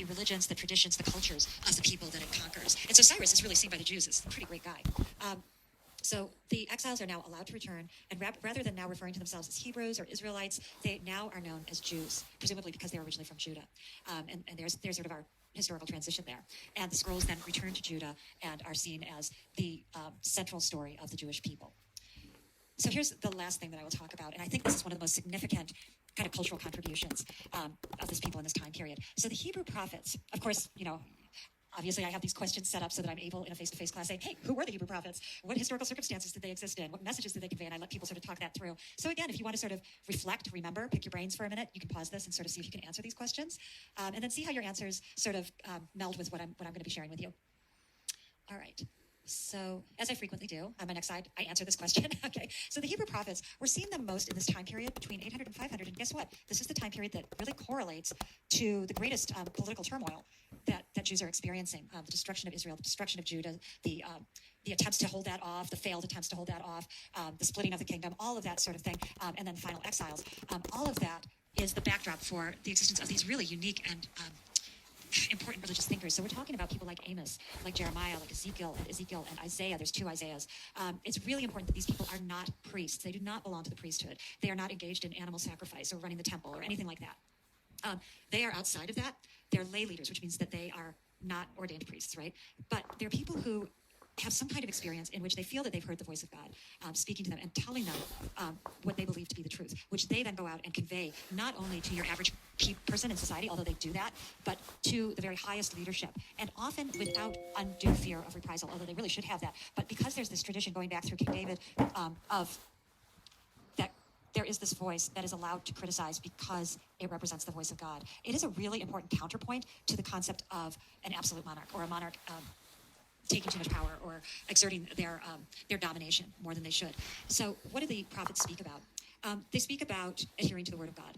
religions, the traditions, the cultures of the people that it conquers. And so Cyrus is really seen by the Jews as a pretty great guy. So the exiles are now allowed to return, and rather than now referring to themselves as Hebrews or Israelites, they now are known as Jews, presumably because they were originally from Judah. And there's sort of our historical transition there. And the scrolls then return to Judah and are seen as the central story of the Jewish people. So here's the last thing that I will talk about, and I think this is one of the most significant kind of cultural contributions of this people in this time period. So the Hebrew prophets, of course, obviously I have these questions set up so that I'm able in a face-to-face class saying, hey, who were the Hebrew prophets? What historical circumstances did they exist in? What messages did they convey? And I let people sort of talk that through. So again, if you want to sort of reflect, remember, pick your brains for a minute, you can pause this and sort of see if you can answer these questions. And then see how your answers sort of meld with what I'm going to be sharing with you. All right. So, as I frequently do on my next slide, I answer this question. Okay, so the Hebrew prophets, we're seeing them most in this time period between 800 and 500. And guess what? This is the time period that really correlates to the greatest political turmoil that Jews are experiencing. The destruction of Israel, the destruction of Judah, the attempts to hold that off, the failed attempts to hold that off, the splitting of the kingdom, all of that sort of thing, and then the final exiles. All of that is the backdrop for the existence of these really unique and important religious thinkers. So we're talking about people like Amos, like Jeremiah, like Ezekiel and Isaiah. There's two Isaiahs. It's really important that these people are not priests. They do not belong to the priesthood. They are not engaged in animal sacrifice or running the temple or anything like that. They are outside of that. They're lay leaders, which means that they are not ordained priests, right? But they're people who have some kind of experience in which they feel that they've heard the voice of God speaking to them and telling them what they believe to be the truth, which they then go out and convey not only to your average person in society, although they do that, but to the very highest leadership, and often without undue fear of reprisal, although they really should have that. But because there's this tradition going back through King David of that there is this voice that is allowed to criticize because it represents the voice of God. It is a really important counterpoint to the concept of an absolute monarch or a monarch taking too much power or exerting their domination more than they should. So what do the prophets speak about? They speak about adhering to the word of God.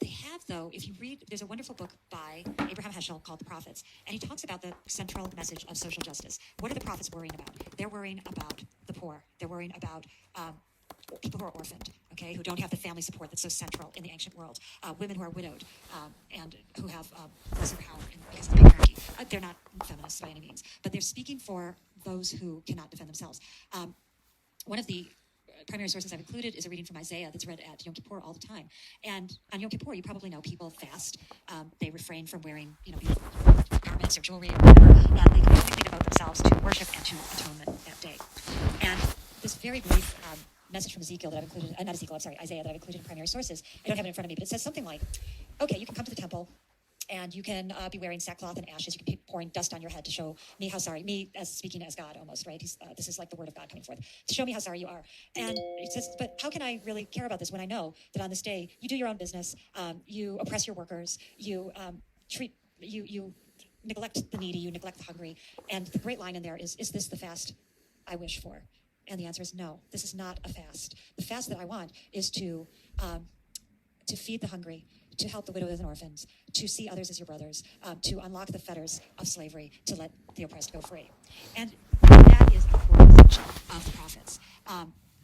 They have, though, if you read, there's a wonderful book by Abraham Heschel called The Prophets, and he talks about the central message of social justice. What are the prophets worrying about? They're worrying about the poor. They're worrying about people who are orphaned, okay, who don't have the family support that's so central in the ancient world, women who are widowed and who have lesser power because of the patriarchy. They're not feminists by any means, but they're speaking for those who cannot defend themselves. One of the primary sources I've included is a reading from Isaiah that's read at Yom Kippur all the time. And on Yom Kippur, you probably know people fast. They refrain from wearing, beautiful garments or jewelry or whatever, and they completely devote themselves to worship and to atonement that day. And this very brief message from Ezekiel that I've included, Isaiah that I've included in primary sources, I don't have it in front of me, but it says something like, okay, you can come to the temple, and you can be wearing sackcloth and ashes. You can be pouring dust on your head to show me how sorry, me as speaking as God almost, right? This is like the word of God coming forth, to show me how sorry you are. And it says, but how can I really care about this when I know that on this day, you do your own business, you oppress your workers, you you neglect the needy, you neglect the hungry. And the great line in there is this the fast I wish for? And the answer is no, this is not a fast. The fast that I want is to feed the hungry, to help the widows and orphans, to see others as your brothers, to unlock the fetters of slavery, to let the oppressed go free. And that is a core message of the prophets,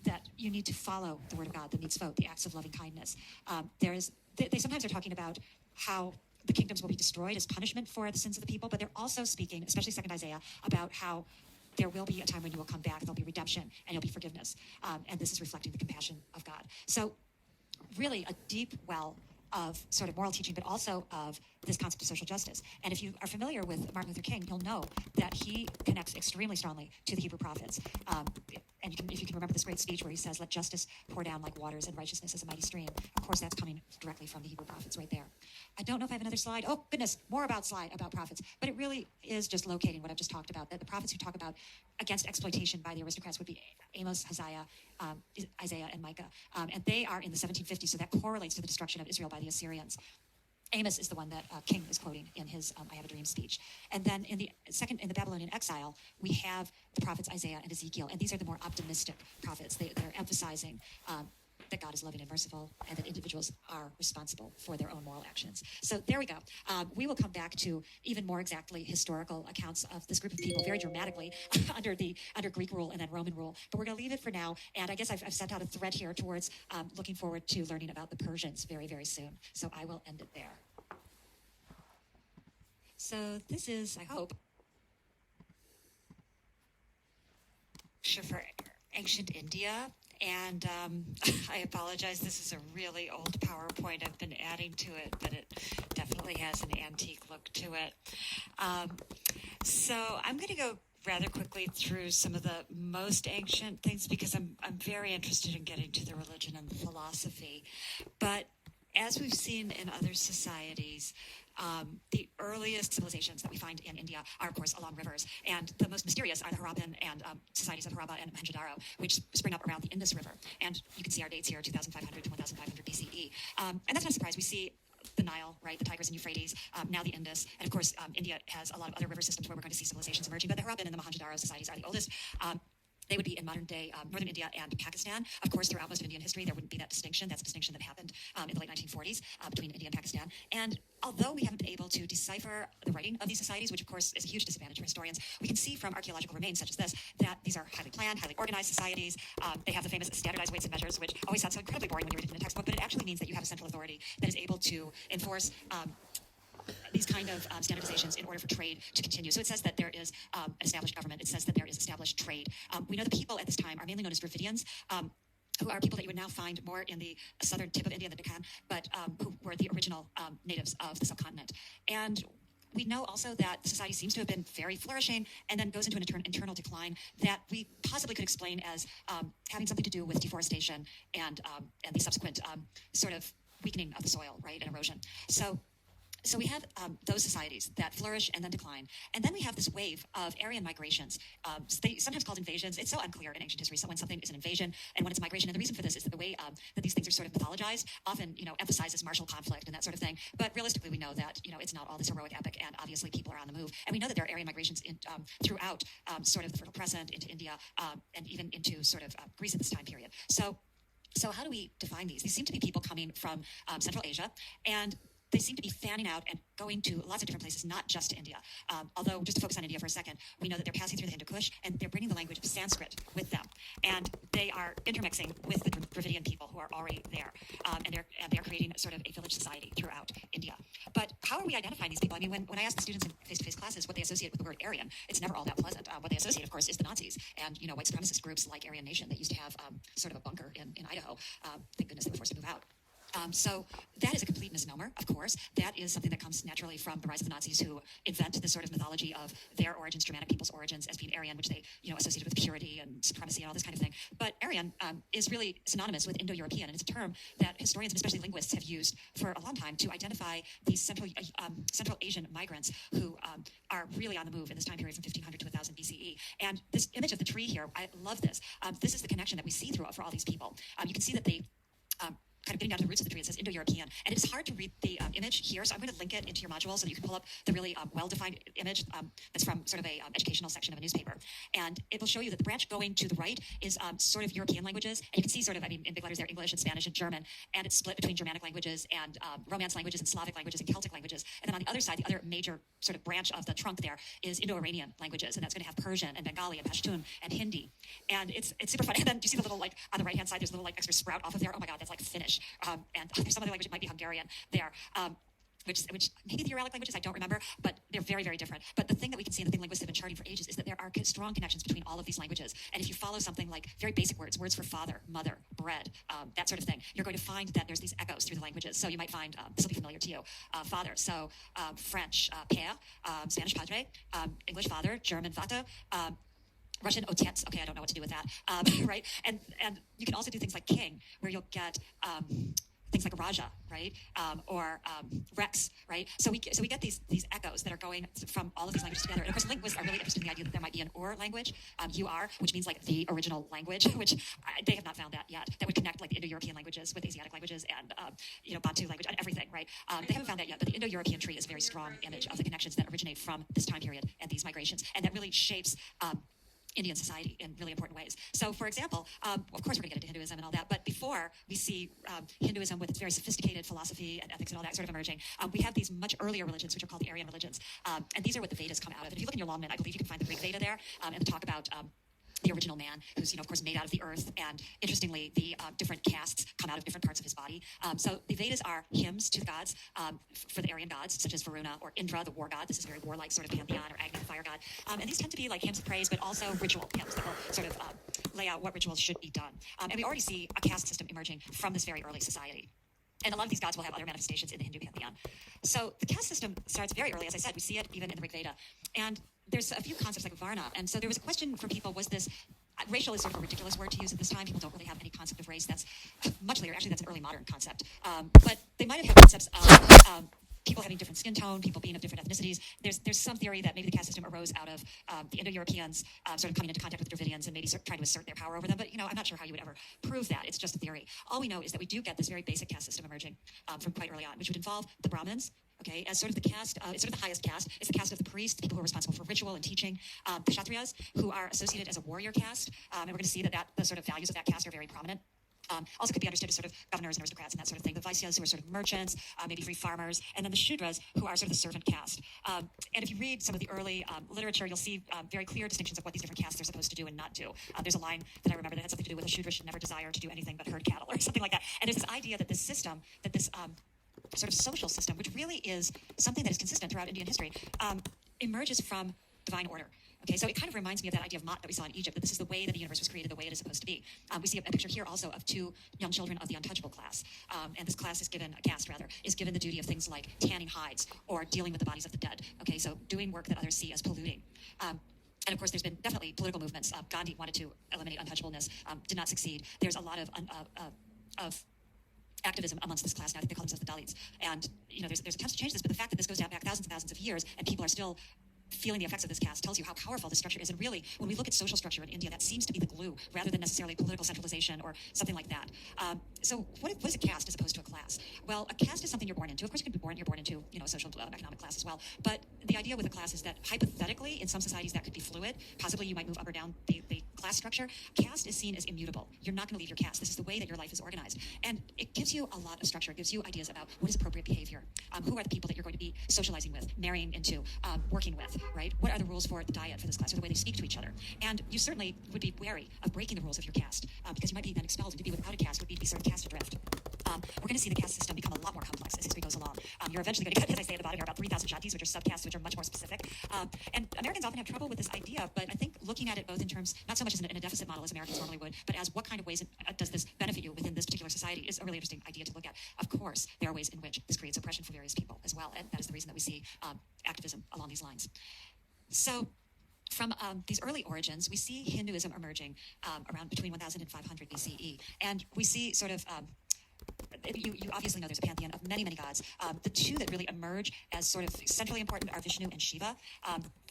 that you need to follow the word of God, the mitzvot, the acts of loving kindness. They sometimes are talking about how the kingdoms will be destroyed as punishment for the sins of the people, but they're also speaking, especially second Isaiah, about how there will be a time when you will come back, there'll be redemption, and there'll be forgiveness. And this is reflecting the compassion of God. So really a deep well of sort of moral teaching, but also of this concept of social justice. And if you are familiar with Martin Luther King, you'll know that he connects extremely strongly to the Hebrew prophets. And if you can remember this great speech where he says, let justice pour down like waters and righteousness as a mighty stream. Of course, that's coming directly from the Hebrew prophets right there. I don't know if I have another slide. Oh, goodness, more about prophets. But it really is just locating what I've just talked about, that the prophets who talk about against exploitation by the aristocrats would be Amos, Isaiah, and Micah. And they are in the 1750s, so that correlates to the destruction of Israel by the Assyrians. Amos is the one that King is quoting in his I Have a Dream speech. And then in the Babylonian exile, we have the prophets Isaiah and Ezekiel, and these are the more optimistic prophets. They're emphasizing that God is loving and merciful, and that individuals are responsible for their own moral actions. So there we go. We will come back to even more exactly historical accounts of this group of people very dramatically under Greek rule and then Roman rule. But we're going to leave it for now. And I guess I've sent out a thread here towards looking forward to learning about the Persians very, very soon. So I will end it there. So this is, I hope, for ancient India. And I apologize, this is a really old PowerPoint. I've been adding to it, but it definitely has an antique look to it. So I'm going to go rather quickly through some of the most ancient things because I'm very interested in getting to the religion and the philosophy. But as we've seen in other societies, the earliest civilizations that we find in India are, of course, along rivers. And the most mysterious are the Harappan and societies of Harappa and Mohenjo-Daro, which spring up around the Indus River. And you can see our dates here, 2500 to 1500 BCE. And that's not a surprise. We see the Nile, right, the Tigris and Euphrates, now the Indus. And, of course, India has a lot of other river systems where we're going to see civilizations emerging. But the Harappan and the Mohenjo-Daro societies are the oldest. They would be in modern-day northern India and Pakistan. Of course, throughout most of Indian history, there wouldn't be that distinction. That's a distinction that happened in the late 1940s between India and Pakistan. And although we haven't been able to decipher the writing of these societies, which, of course, is a huge disadvantage for historians, we can see from archaeological remains such as this that these are highly planned, highly organized societies. They have the famous standardized weights and measures, which always sounds so incredibly boring when you read it in a textbook, but it actually means that you have a central authority that is able to enforce these kind of standardizations in order for trade to continue. So it says that there is an established government. It says that there is established trade. We know the people at this time are mainly known as Dravidians, who are people that you would now find more in the southern tip of India, the Deccan, but who were the original natives of the subcontinent. And we know also that the society seems to have been very flourishing and then goes into an internal decline that we possibly could explain as having something to do with deforestation and the subsequent sort of weakening of the soil, right, and erosion. So we have those societies that flourish and then decline. And then we have this wave of Aryan migrations. They sometimes called invasions. It's so unclear in ancient history. So when something is an invasion and when it's a migration. And the reason for this is that the way that these things are sort of mythologized often, emphasizes martial conflict and that sort of thing. But realistically, we know that, it's not all this heroic epic. And obviously, people are on the move. And we know that there are Aryan migrations throughout sort of the Fertile Crescent into India and even into sort of Greece at this time period. So how do we define these? These seem to be people coming from Central Asia, and they seem to be fanning out and going to lots of different places, not just to India. Although, just to focus on India for a second, we know that they're passing through the Hindu Kush, and they're bringing the language of Sanskrit with them. And they are intermixing with the Dravidian people who are already there. And they're creating sort of a village society throughout India. But how are we identifying these people? I mean, when I ask the students in face-to-face classes what they associate with the word Aryan, it's never all that pleasant. What they associate, of course, is the Nazis and, white supremacist groups like Aryan Nation that used to have sort of a bunker in Idaho. Thank goodness they were forced to move out. So that is a complete misnomer, of course. That is something that comes naturally from the rise of the Nazis, who invent this sort of mythology of their origins, Germanic people's origins, as being Aryan, which they, associated with purity and supremacy and all this kind of thing. But Aryan is really synonymous with Indo-European, and it's a term that historians and especially linguists have used for a long time to identify these Central Asian migrants who are really on the move in this time period from 1500 to 1000 BCE. And this image of the tree here, I love this. This is the connection that we see throughout for all these people. You can see that they kind of getting down to the roots of the tree. It says Indo-European. And it's hard to read the image here, so I'm going to link it into your module so that you can pull up the really well-defined image that's from sort of a educational section of a newspaper. And it will show you that the branch going to the right is sort of European languages. And you can see sort of, in big letters there, English and Spanish and German. And it's split between Germanic languages and Romance languages and Slavic languages and Celtic languages. And then on the other side, the other major sort of branch of the trunk there is Indo-Iranian languages. And that's going to have Persian and Bengali and Pashtun and Hindi. And it's super fun. And then do you see the little, on the right-hand side, there's a little, extra sprout off of there? Oh my God, that's Finnish. And there's some other language, it might be Hungarian there, which maybe the Uralic languages, I don't remember, but they're very, very different. But the thing that we can see, and the thing linguists have been charting for ages, is that there are strong connections between all of these languages. And if you follow something like very basic words for father, mother, bread, that sort of thing, you're going to find that there's these echoes through the languages. So you might find, this will be familiar to you, father. So French, père, Spanish padre, English father, German vater, Russian otets. Okay, I don't know what to do with that, right? And you can also do things like king, where you'll get things like Raja, right, or Rex, right? So we get these echoes that are going from all of these languages together. And of course, linguists are really interested in the idea that there might be an Ur language, UR, which means the original language, which they have not found that yet. That would connect the Indo-European languages with Asiatic languages and Bantu language and everything, right? They haven't found that yet, but the Indo-European tree is a very strong image of the connections that originate from this time period and these migrations, and that really shapes Indian society in really important ways. So, for example, of course we're going to get into Hinduism and all that, but before we see Hinduism with its very sophisticated philosophy and ethics and all that sort of emerging, we have these much earlier religions, which are called the Aryan religions. And these are what the Vedas come out of. And if you look in your Longman, I believe you can find the Rig Veda there, and the talk about the original man, who's, of course, made out of the earth. And interestingly, the different castes come out of different parts of his body. So the Vedas are hymns to the gods for the Aryan gods, such as Varuna or Indra, the war god. This is a very warlike sort of pantheon, or Agni, the fire god. And these tend to be like hymns of praise, but also ritual hymns that will sort of lay out what rituals should be done. And we already see a caste system emerging from this very early society. And a lot of these gods will have other manifestations in the Hindu pantheon. So the caste system starts very early. As I said, we see it even in the Rig Veda. And there's a few concepts like Varna. And so there was a question from people, was this, racial is sort of a ridiculous word to use at this time. People don't really have any concept of race. That's much later. Actually, that's an early modern concept. But they might have had concepts of people having different skin tone, people being of different ethnicities. There's some theory that maybe the caste system arose out of the Indo-Europeans sort of coming into contact with the Dravidians and maybe trying to assert their power over them. But, I'm not sure how you would ever prove that. It's just a theory. All we know is that we do get this very basic caste system emerging from quite early on, which would involve the Brahmins, okay, as sort of the caste, it's sort of the highest caste. It's the caste of the priests, the people who are responsible for ritual and teaching. The Kshatriyas, who are associated as a warrior caste, and we're going to see that the sort of values of that caste are very prominent. Also could be understood as sort of governors and aristocrats and that sort of thing. The Vaisyas, who are sort of merchants, maybe free farmers, and then the Shudras, who are sort of the servant caste. And if you read some of the early literature, you'll see very clear distinctions of what these different castes are supposed to do and not do. There's a line that I remember that had something to do with a Shudra should never desire to do anything but herd cattle or something like that. And there's this idea that this system, that this sort of social system, which really is something that is consistent throughout Indian history, emerges from divine order. Okay, so it kind of reminds me of that idea of Ma'at that we saw in Egypt, that this is the way that the universe was created, the way it is supposed to be. We see a picture here also of two young children of the untouchable class. And this class is given, a caste rather, is given the duty of things like tanning hides or dealing with the bodies of the dead. Okay, so doing work that others see as polluting. And of course, there's been definitely political movements. Gandhi wanted to eliminate untouchableness, did not succeed. There's a lot of activism amongst this class now. I think they call themselves the Dalits. And, there's attempts to change this, but the fact that this goes back thousands and thousands of years and people are still feeling the effects of this caste tells you how powerful this structure is. And really, when we look at social structure in India, that seems to be the glue rather than necessarily political centralization or something like that. So what is a caste as opposed to a class? Well, a caste is something you're born into. Of course, you're born into, a social economic class as well. But the idea with a class is that hypothetically, in some societies that could be fluid. Possibly you might move up or down the class structure. Caste is seen as immutable. You're not going to leave your caste. This is the way that your life is organized. And it gives you a lot of structure. It gives you ideas about what is appropriate behavior. Who are the people that you're going to be socializing with, marrying into, working with, right? What are the rules for the diet for this class, or the way they speak to each other? And you certainly would be wary of breaking the rules of your caste, because you might be then expelled, and to be without a caste would be to be sort of cast adrift. We're going to see the caste system become a lot more complex as history goes along. You're eventually going to get, as I say at the bottom here, about 3,000 jatis, which are subcastes, which are much more specific. And Americans often have trouble with this idea, but I think looking at it both in terms, not so much as in a deficit model as Americans normally would, but as what kind of ways does this benefit you within this particular society is a really interesting idea to look at. Of course, there are ways in which this creates oppression for various people as well, and that is the reason that we see activism along these lines. So, from these early origins, we see Hinduism emerging around between 1000 and 500 BCE. And we see sort of, you obviously know there's a pantheon of many, many gods. The two that really emerge as sort of centrally important are Vishnu and Shiva.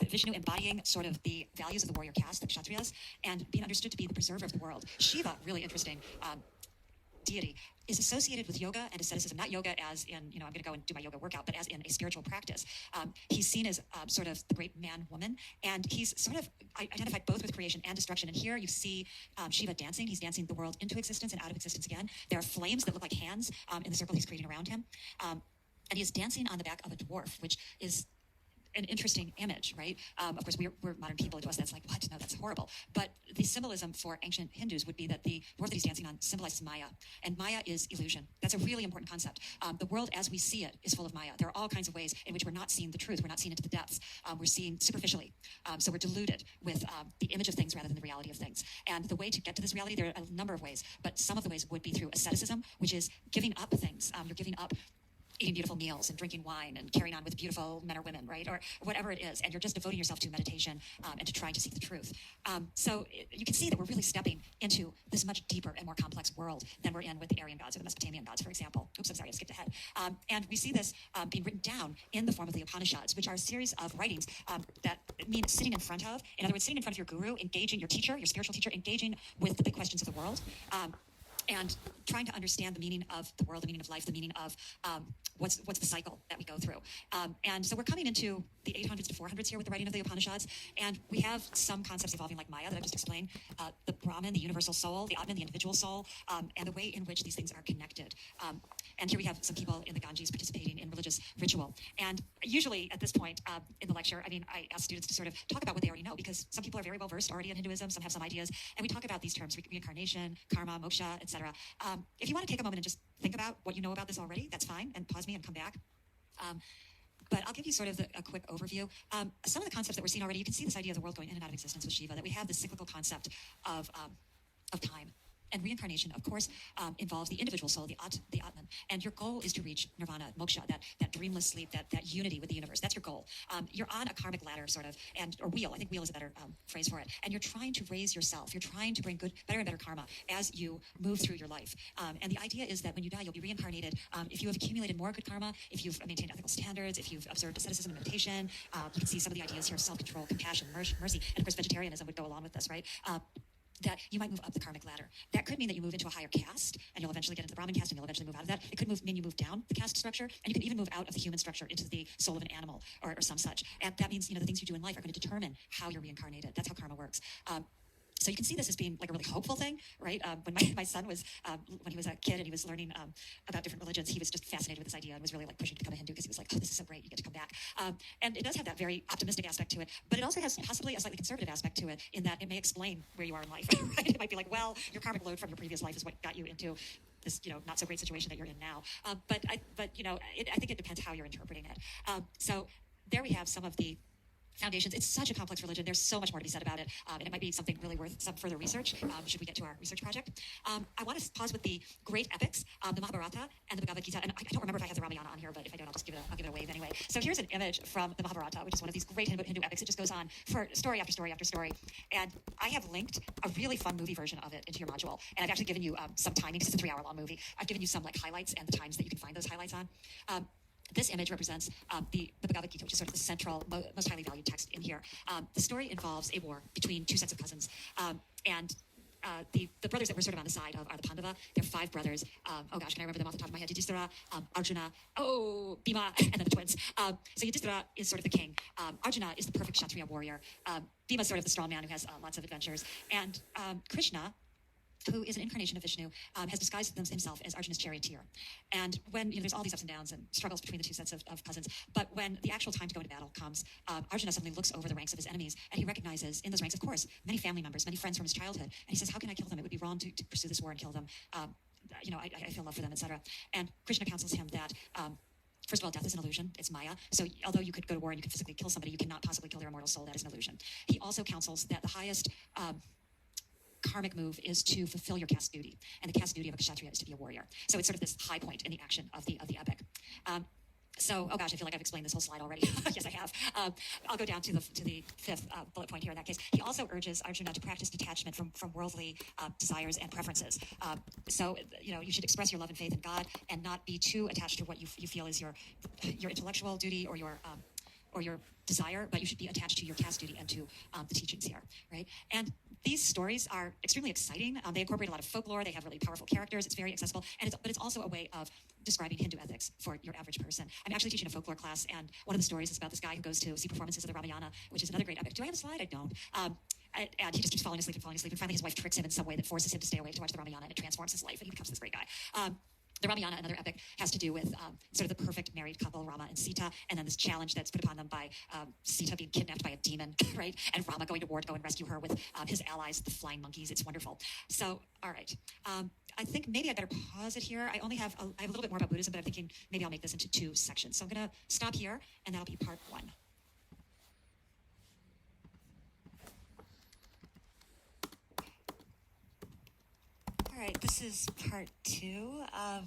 Vishnu embodying sort of the values of the warrior caste, the Kshatriyas, and being understood to be the preserver of the world. Shiva, really interesting. Deity is associated with yoga and asceticism, not yoga as in, I'm going to go and do my yoga workout, but as in a spiritual practice. He's seen as sort of the great man-woman, and he's sort of identified both with creation and destruction. And here you see Shiva dancing. He's dancing the world into existence and out of existence again. There are flames that look like hands in the circle he's creating around him. And he is dancing on the back of a dwarf, which is an interesting image, right? Of course, we're modern people. To us, that's like, what? No, that's horrible. But the symbolism for ancient Hindus would be that the dwarf that he's dancing on symbolizes Maya. And Maya is illusion. That's a really important concept. The world as we see it is full of Maya. There are all kinds of ways in which we're not seeing the truth. We're not seeing into the depths. We're seeing superficially. So we're deluded with the image of things rather than the reality of things. And the way to get to this reality, there are a number of ways. But some of the ways would be through asceticism, which is giving up things. You're giving up eating beautiful meals and drinking wine and carrying on with beautiful men or women, right? Or whatever it is. And you're just devoting yourself to meditation and to trying to seek the truth. So you can see that we're really stepping into this much deeper and more complex world than we're in with the Aryan gods or the Mesopotamian gods, for example. Oops, I'm sorry, I skipped ahead. And we see this being written down in the form of the Upanishads, which are a series of writings that mean sitting in front of, in other words, sitting in front of your guru, engaging your teacher, your spiritual teacher, engaging with the big questions of the world. And trying to understand the meaning of the world, the meaning of life, the meaning of what's the cycle that we go through. And so we're coming into the 800s to 400s here with the writing of the Upanishads, and we have some concepts evolving like Maya that I've just explained, the Brahman, the universal soul, the Atman, the individual soul, and the way in which these things are connected. And here we have some people in the Ganges participating in religious ritual. And usually at this point in the lecture, I mean, I ask students to sort of talk about what they already know, because some people are very well versed already in Hinduism, some have some ideas, and we talk about these terms: reincarnation, karma, moksha, etc. If you want to take a moment and just think about what you know about this already, that's fine, and pause me and come back. But I'll give you sort of a quick overview. Some of the concepts that we're seeing already, you can see this idea of the world going in and out of existence with Shiva, that we have this cyclical concept of time. And reincarnation, of course, involves the individual soul, the Atman. And your goal is to reach nirvana, moksha, that dreamless sleep, that unity with the universe. That's your goal. You're on a karmic ladder, sort of, or wheel. I think wheel is a better phrase for it. And you're trying to raise yourself. You're trying to bring better and better karma as you move through your life. And the idea is that when you die, you'll be reincarnated. If you have accumulated more good karma, if you've maintained ethical standards, if you've observed asceticism and meditation, you can see some of the ideas here: self-control, compassion, mercy, and of course, vegetarianism would go along with this, right? That you might move up the karmic ladder. That could mean that you move into a higher caste, and you'll eventually get into the Brahmin caste, and you'll eventually move out of that. It could mean you move down the caste structure, and you can even move out of the human structure into the soul of an animal or some such. And that means, the things you do in life are going to determine how you're reincarnated. That's how karma works. So you can see this as being like a really hopeful thing, right? When my son was, when he was a kid and he was learning about different religions, he was just fascinated with this idea and was really like pushing to become a Hindu, because he was like, oh, this is so great, you get to come back. And it does have that very optimistic aspect to it, but it also has possibly a slightly conservative aspect to it, in that it may explain where you are in life, right? It might be like, well, your karmic load from your previous life is what got you into this, not so great situation that you're in now. But I think it depends how you're interpreting it. So there we have some of the foundations. It's such a complex religion. There's so much more to be said about it, and it might be something really worth some further research, should we get to our research project. I want to pause with the great epics, the Mahabharata and the Bhagavad Gita, and I don't remember if I have the Ramayana on here, but if I don't, I'll give it a wave anyway. So here's an image from the Mahabharata, which is one of these great Hindu epics. It just goes on for story after story after story, and I have linked a really fun movie version of it into your module, and I've actually given you some timing, because it's a 3-hour-long movie. I've given you some highlights and the times that you can find those highlights on. This image represents the Bhagavad Gita, which is sort of the central, most highly valued text in here. The story involves a war between two sets of cousins, and the brothers that we're sort of on the side of are the Pandava. They're 5 brothers. Oh gosh, can I remember them off the top of my head? Yudhishthira, Arjuna, Bhima, and then the twins. So Yudhishthira is sort of the king. Arjuna is the perfect Kshatriya warrior. Bhima is sort of the strong man who has lots of adventures. And Krishna, who is an incarnation of Vishnu, has disguised himself as Arjuna's charioteer. And when, there's all these ups and downs and struggles between the two sets of cousins, but when the actual time to go into battle comes, Arjuna suddenly looks over the ranks of his enemies, and he recognizes in those ranks, of course, many family members, many friends from his childhood, and he says, how can I kill them? It would be wrong to pursue this war and kill them. I feel love for them, etc. And Krishna counsels him that first of all, death is an illusion. It's Maya. So although you could go to war and you could physically kill somebody, you cannot possibly kill their immortal soul. That is an illusion. He also counsels that the highest karmic move is to fulfill your caste duty, and the caste duty of a kshatriya is to be a warrior. So it's sort of this high point in the action of the epic. So, oh gosh, I feel like I've explained this whole slide already. Yes, I have. I'll go down to the 5th bullet point here in that case. He also urges Arjuna to practice detachment from worldly desires and preferences. So, you should express your love and faith in God, and not be too attached to what you feel is your intellectual duty or your desire, but you should be attached to your caste duty and to the teachings here, right? And these stories are extremely exciting. They incorporate a lot of folklore. They have really powerful characters. It's very accessible, but it's also a way of describing Hindu ethics for your average person. I'm actually teaching a folklore class, and one of the stories is about this guy who goes to see performances of the Ramayana, which is another great epic. Do I have a slide? I don't. And he just keeps falling asleep, and finally his wife tricks him in some way that forces him to stay awake to watch the Ramayana, and it transforms his life, and he becomes this great guy. The Ramayana, another epic, has to do with sort of the perfect married couple, Rama and Sita, and then this challenge that's put upon them by Sita being kidnapped by a demon, right? And Rama going to war to go and rescue her with his allies, the flying monkeys. It's wonderful. So, all right. I think maybe I better pause it here. I have a little bit more about Buddhism, but I'm thinking maybe I'll make this into 2 sections. So I'm going to stop here, and that'll be part 1. All right, this is part 2 of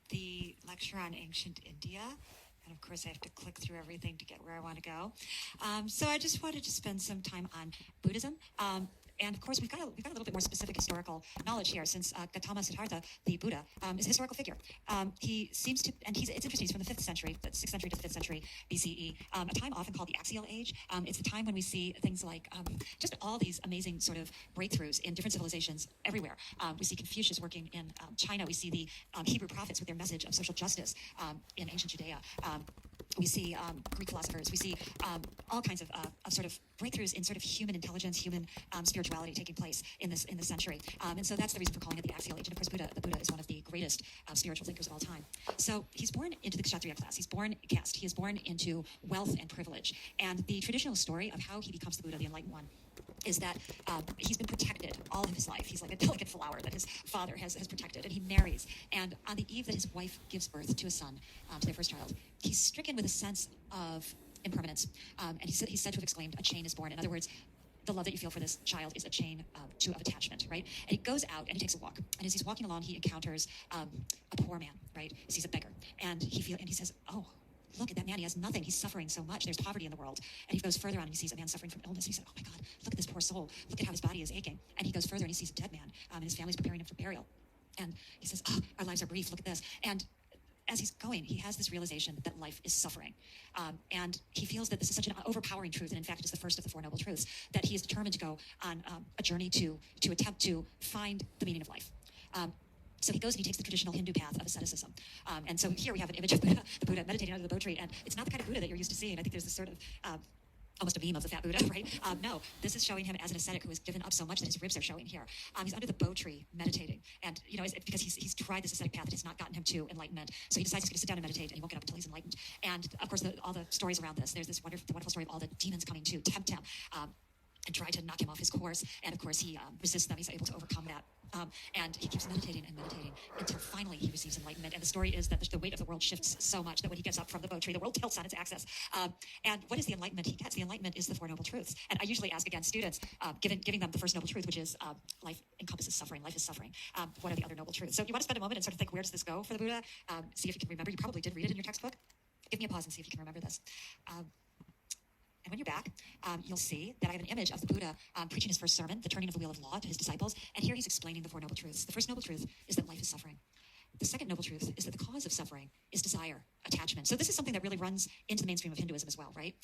the lecture on ancient India. And of course, I have to click through everything to get where I want to go. So I just wanted to spend some time on Buddhism. And of course, we've got a little bit more specific historical knowledge here, since Gautama Siddhartha, the Buddha, is a historical figure. He seems to, and it's interesting, he's from the 5th century, the 6th century to 5th century BCE, a time often called the Axial Age. It's the time when we see things like just all these amazing sort of breakthroughs in different civilizations everywhere. We see Confucius working in China. We see the Hebrew prophets with their message of social justice in ancient Judea. We see Greek philosophers. We see all kinds of sort of breakthroughs in sort of human intelligence, human spirituality taking place in this century. And so that's the reason for calling it the axial age. And of course, the Buddha is one of the greatest spiritual thinkers of all time. So he's born into the Kshatriya class. He's born caste. He is born into wealth and privilege. And the traditional story of how he becomes the Buddha, the Enlightened One, is that he's been protected all of his life. He's like a delicate flower that his father has protected, and he marries. And on the eve that his wife gives birth to a son, to their first child, he's stricken with a sense of impermanence. And he's said to have exclaimed, "A chain is born." In other words, the love that you feel for this child is a chain of attachment, right? And he goes out and he takes a walk. And as he's walking along, he encounters a poor man, right? He sees a beggar, and he says, "Oh, look at that man. He has nothing. He's suffering so much. There's poverty in the world." And he goes further on and he sees a man suffering from illness. And he said, "Oh my God, look at this poor soul. Look at how his body is aching." And he goes further and he sees a dead man, and his family's preparing him for burial. And he says, "Oh, our lives are brief. Look at this." And as he's going, he has this realization that life is suffering. And he feels that this is such an overpowering truth, and in fact, it is the first of the Four Noble Truths, that he is determined to go on a journey to attempt to find the meaning of life. So he goes and he takes the traditional Hindu path of asceticism. And so here we have an image of Buddha, the Buddha meditating under the Bo tree. And it's not the kind of Buddha that you're used to seeing. I think there's this sort of almost a meme of the fat Buddha, right? No, this is showing him as an ascetic who has given up so much that his ribs are showing here. He's under the Bo tree meditating. And, because he's tried this ascetic path that has not gotten him to enlightenment. So he decides he's going to sit down and meditate, and he won't get up until he's enlightened. And, of course, all the stories around this, there's this wonderful story of all the demons coming to tempt him and try to knock him off his course. And, of course, he resists them. He's able to overcome that. And he keeps meditating and meditating until finally he receives enlightenment. And the story is that the weight of the world shifts so much that when he gets up from the Bo tree, the world tilts on its axis. And what is the enlightenment he gets? The enlightenment is the Four Noble Truths. And I usually ask, again, students, giving them the first noble truth, which is life encompasses suffering. Life is suffering. What are the other noble truths? So you want to spend a moment and sort of think, where does this go for the Buddha? See if you can remember. You probably did read it in your textbook. Give me a pause and see if you can remember this. And when you're back, you'll see that I have an image of the Buddha preaching his first sermon, the turning of the wheel of law, to his disciples. And here he's explaining the Four Noble Truths. The first noble truth is that life is suffering. The second noble truth is that the cause of suffering is desire, attachment. So this is something that really runs into the mainstream of Hinduism as well, right?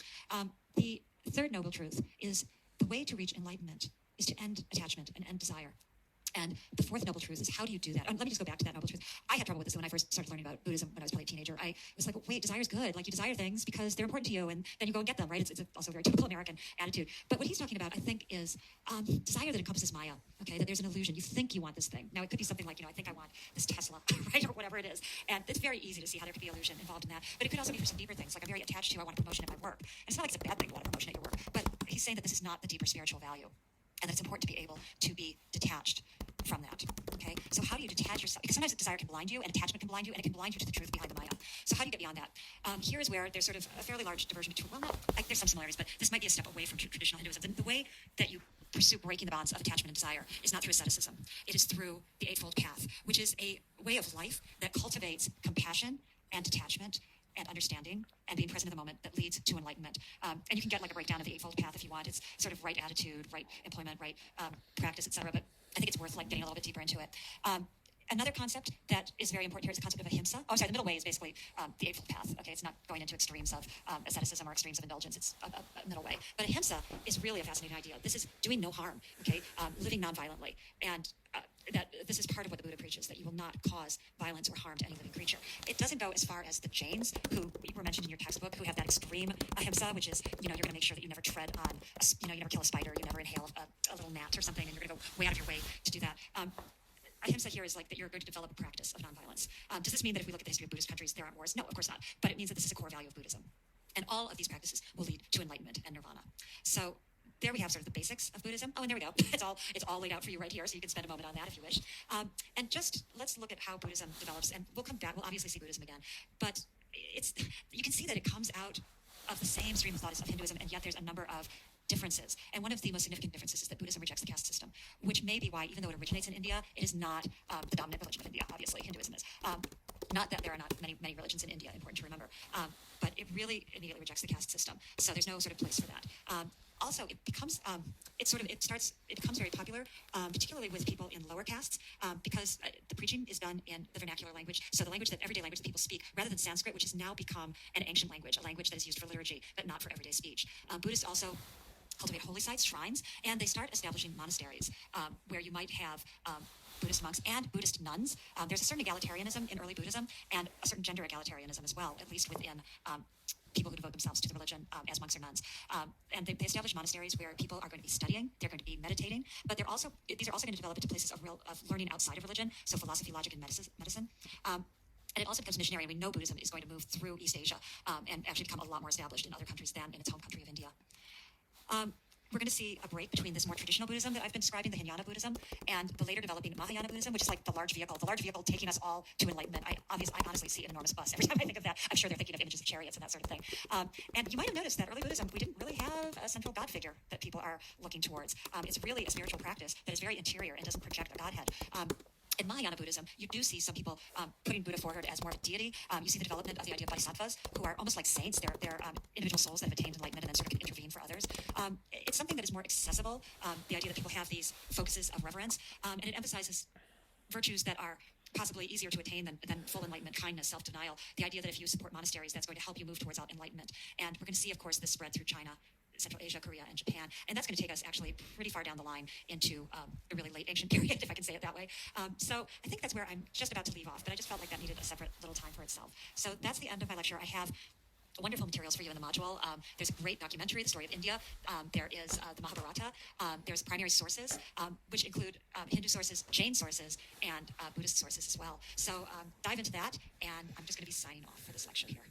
The third noble truth is the way to reach enlightenment is to end attachment and end desire. And the fourth noble truth is, how do you do that? Let me just go back to that noble truth. I had trouble with this when I first started learning about Buddhism when I was probably a teenager. I was like, wait, desire is good. Like, you desire things because they're important to you, and then you go and get them, right? It's also a very typical American attitude. But what he's talking about, I think, is desire that encompasses Maya, okay? That there's an illusion. You think you want this thing. Now, it could be something like, I think I want this Tesla, right? Or whatever it is. And it's very easy to see how there could be illusion involved in that. But it could also be for some deeper things. Like, I'm very attached to, I want a promotion at my work. And it's not like it's a bad thing to want a promotion at your work. But he's saying that this is not the deeper spiritual value. And that it's important to be able to be detached from that, okay? So how do you detach yourself? Because sometimes desire can blind you, and attachment can blind you, and it can blind you to the truth behind the Maya. So how do you get beyond that? Here is where there's sort of a fairly large diversion between, there's some similarities, but this might be a step away from traditional Hinduism. The way that you pursue breaking the bonds of attachment and desire is not through asceticism. It is through the Eightfold Path, which is a way of life that cultivates compassion and detachment and understanding and being present in the moment that leads to enlightenment. And you can get like a breakdown of the Eightfold Path if you want. It's sort of right attitude, right employment, right practice, etc. But I think it's worth like getting a little bit deeper into it. Another concept that is very important here is the concept of ahimsa. Oh, sorry, the middle way is basically the Eightfold Path. Okay, it's not going into extremes of asceticism or extremes of indulgence. It's a middle way. But ahimsa is really a fascinating idea. This is doing no harm, okay, living nonviolently. And that this is part of what the Buddha preaches, that you will not cause violence or harm to any living creature. It doesn't go as far as the Jains, who were mentioned in your textbook, who have that extreme ahimsa, which is, you're going to make sure that you never tread on, you never kill a spider, you never inhale a little gnat or something, and you're going to go way out of your way to do that. Ahimsa here is like that you're going to develop a practice of nonviolence. Does this mean that if we look at the history of Buddhist countries, there aren't wars? No, of course not. But it means that this is a core value of Buddhism. And all of these practices will lead to enlightenment and nirvana. So there we have sort of the basics of Buddhism. Oh, and there we go. It's all laid out for you right here, so you can spend a moment on that if you wish. And just let's look at how Buddhism develops, and we'll come back. We'll obviously see Buddhism again, but you can see that it comes out of the same stream of thought as of Hinduism, and yet there's a number of differences. And one of the most significant differences is that Buddhism rejects the caste system, which may be why, even though it originates in India, it is not the dominant religion of India. Obviously, Hinduism is. Not that there are not many religions in India, important to remember, but it really immediately rejects the caste system. So there's no sort of place for that. Also, it becomes it becomes very popular, particularly with people in lower castes, because the preaching is done in the vernacular language, so the everyday language that people speak, rather than Sanskrit, which has now become an ancient language, a language that is used for liturgy, but not for everyday speech. Buddhists also cultivate holy sites, shrines, and they start establishing monasteries where you might have Buddhist monks and Buddhist nuns. There's a certain egalitarianism in early Buddhism and a certain gender egalitarianism as well, at least within people who devote themselves to the religion as monks or nuns. And they establish monasteries where people are going to be studying, they're going to be meditating, but these are also going to develop into places of learning outside of religion, so philosophy, logic, and medicine. And it also becomes missionary, and we know Buddhism is going to move through East Asia and actually become a lot more established in other countries than in its home country of India. We're going to see a break between this more traditional Buddhism that I've been describing, the Hinayana Buddhism, and the later developing Mahayana Buddhism, which is like the large vehicle taking us all to enlightenment. I honestly see an enormous bus every time I think of that. I'm sure they're thinking of images of chariots and that sort of thing. And you might have noticed that early Buddhism, we didn't really have a central God figure that people are looking towards. It's really a spiritual practice that is very interior and doesn't project a Godhead. In Mahayana Buddhism, you do see some people putting Buddha forward as more of a deity. You see the development of the idea of bodhisattvas, who are almost like saints. They're individual souls that have attained enlightenment and then sort of can intervene for others. It's something that is more accessible, the idea that people have these focuses of reverence, and it emphasizes virtues that are possibly easier to attain than full enlightenment, kindness, self-denial. The idea that if you support monasteries, that's going to help you move towards enlightenment. And we're going to see, of course, this spread through China, Central Asia, Korea, and Japan. And that's going to take us actually pretty far down the line into a really late ancient period, if I can say it that way. So I think that's where I'm just about to leave off, but I just felt like that needed a separate little time for itself. So that's the end of my lecture. I have wonderful materials for you in the module. There's a great documentary, The Story of India. There is the Mahabharata. There's primary sources, which include Hindu sources, Jain sources, and Buddhist sources as well. So dive into that, and I'm just going to be signing off for this lecture here.